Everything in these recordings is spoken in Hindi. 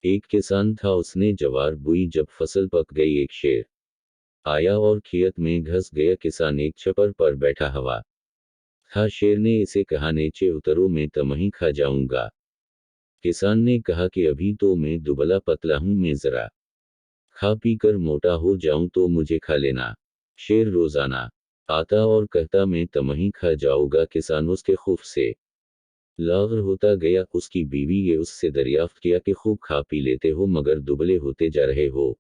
एक किसान था, उसने ज्वार बोई। जब फसल पक गई, एक शेर आया और खेत में घुस गया। किसान एक छप्पर पर बैठा हुआ था। शेर ने इसे कहा, नीचे उतरो, मैं तुम्हें खा जाऊंगा। किसान ने कहा कि अभी तो मैं दुबला पतला हूं, मैं जरा खा पी कर मोटा हो जाऊं तो मुझे खा लेना। शेर रोजाना आता और कहता, मैं तुम्हें खा जाऊंगा। किसान उसके खौफ से लाग़र होता गया। उसकी बीवी ये उससे दरियाफ्त किया कि खूब खा पी लेते हो मगर दुबले होते जा रहे हो।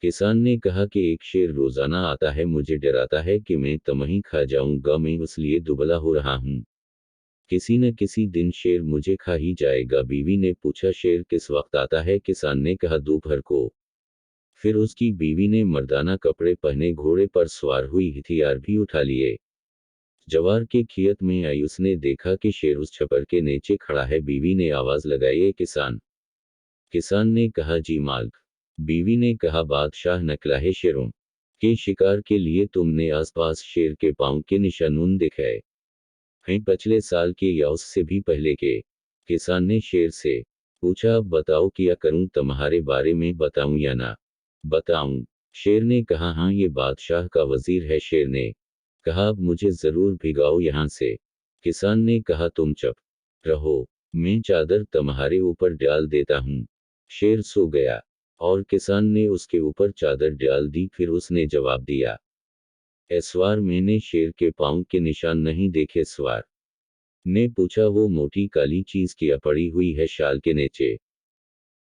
किसान ने कहा कि एक शेर रोजाना आता है, मुझे डराता है कि मैं तुम्हें खा जाऊंगा, मैं इसलिए दुबला हो रहा हूं। किसी न किसी दिन शेर मुझे खा ही जाएगा। बीवी ने पूछा, शेर किस वक्त आता है? किसान ने कहा, दोपहर को। फिर उसकी बीवी ने मर्दाना कपड़े पहने, घोड़े पर सवार हुई, हथियार भी उठा लिए। जवार के खेत में आई। उसने देखा कि शेर उस छप्पर के नीचे खड़ा है। बीवी ने आवाज लगाई, "ए किसान।" किसान ने कहा, जी मालिक। बीवी ने कहा, बादशाह निकला है। शेरों के शिकार के लिए तुमने आसपास शेर के पांव के निशान दिखाए हैं, पिछले साल के या उससे भी पहले के? किसान ने शेर से पूछा, अब बताओ, क्या करूं? तुम्हारे बारे में बताऊं या ना बताऊं? शेर ने कहा, हाँ, ये बादशाह का वजीर है। शेर ने कहा, अब मुझे जरूर भिगाओ यहां से। किसान ने कहा, तुम चुप रहो, मैं चादर तुम्हारे ऊपर डाल देता हूं। शेर सो गया और किसान ने उसके ऊपर चादर डाल दी। फिर उसने जवाब दिया, इस बार मैंने शेर के पांव के निशान नहीं देखे। सवार ने पूछा, वो मोटी काली चीज क्या पड़ी हुई है शाल के नीचे?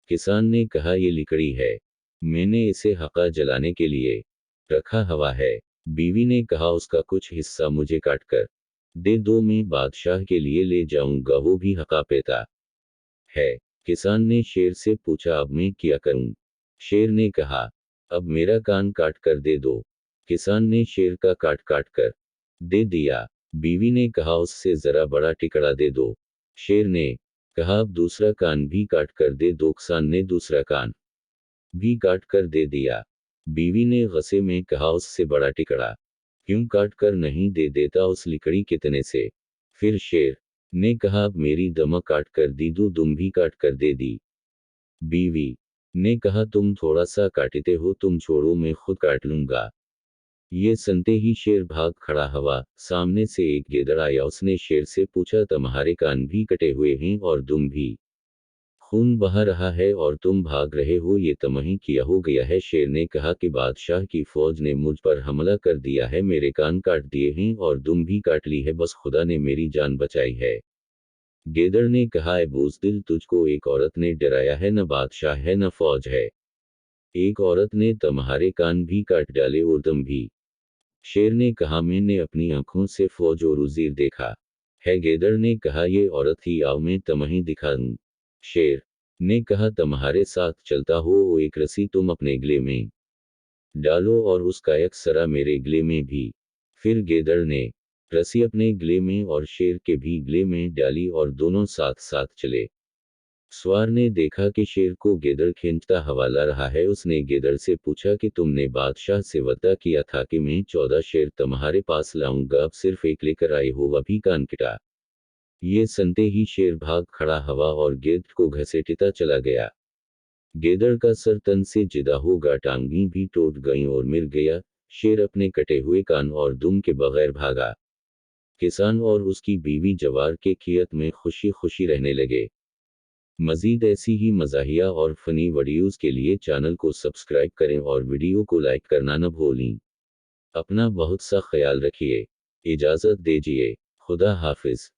किसान ने कहा, ये लकड़ी है, मैंने इसे हक्का जलाने के लिए रखा हुआ है। बीवी ने कहा, उसका कुछ हिस्सा मुझे काट कर दे दो, मैं बादशाह के लिए ले जाऊंगा, वो भी हक्का पेता है। किसान ने शेर से पूछा, अब मैं क्या करूं? शेर ने कहा, अब मेरा कान काट कर दे दो। किसान ने शेर का काट काट कर दे दिया। बीवी ने कहा, उससे जरा बड़ा टुकड़ा दे दो। शेर ने कहा, अब दूसरा कान भी काट कर दे दो। किसान ने दूसरा कान भी काट कर दे दिया। बीवी ने गुस्से में कहा, उससे बड़ा टुकड़ा क्यों काट कर नहीं दे देता? उस लकड़ी कितने से? फिर शेर ने कहा, अब मेरी दम काट कर दी दो, दुम भी काट कर दे दी। बीवी ने कहा, तुम थोड़ा सा काटते हो, तुम छोड़ो, मैं खुद काट लूंगा। ये सुनते ही शेर भाग खड़ा हुआ। सामने से एक गिद्ध आया। उसने शेर से पूछा, तुम्हारे कान भी कटे हुए हैं और दुम भी खून बहा रहा है और तुम भाग रहे हो, ये तुम्हें किया हो गया है? शेर ने कहा कि बादशाह की फौज ने मुझ पर हमला कर दिया है, मेरे कान काट दिए हैं और दुम भी काट ली है, बस खुदा ने मेरी जान बचाई है। गेदड़ ने कहा, ए बुज़दिल, तुझको एक औरत ने डराया है, न बादशाह है न फौज है। एक औरत ने तुम्हारे कान भी काट डाले और तुम भी। शेर ने कहा, मैंने अपनी आंखों से फौज और उजीर देखा है। गेदड़ ने कहा, ये औरत ही, आओ मैं तुम्हें दिखा दूं। शेर ने कहा, तुम्हारे साथ चलता हो, वो एक रस्सी तुम अपने गले में डालो और उसका एक सरा मेरे गले में भी। फिर गेदड़ ने रस्सी अपने गले में और शेर के भी गले में डाली और दोनों साथ साथ चले। सवार ने देखा कि शेर को गेदड़ खींचता हवाला रहा है। उसने गेदड़ से पूछा कि तुमने बादशाह से वादा किया था कि मैं 14 शेर तुम्हारे पास लाऊंगा, अब सिर्फ एक लेकर आए हो, वह भी कान कटा। ये सुनते ही शेर भाग खड़ा हुआ और गेदड़ को घसीटता चला गया। गेदड़ का सर तन से जुदा होगा, टांगें भी टूट गईं और मिर गया। शेर अपने कटे हुए कान और दुम के बगैर भागा। किसान और उसकी बीवी जवार के खेत में खुशी खुशी रहने लगे। मज़ीद ऐसी ही मज़ाहिया और फ़नी वीडियोज़ के लिए चैनल को सब्सक्राइब करें और वीडियो को लाइक करना न भूलें। अपना बहुत सा ख्याल रखिए। इजाज़त दीजिए। खुदा हाफ़िज़।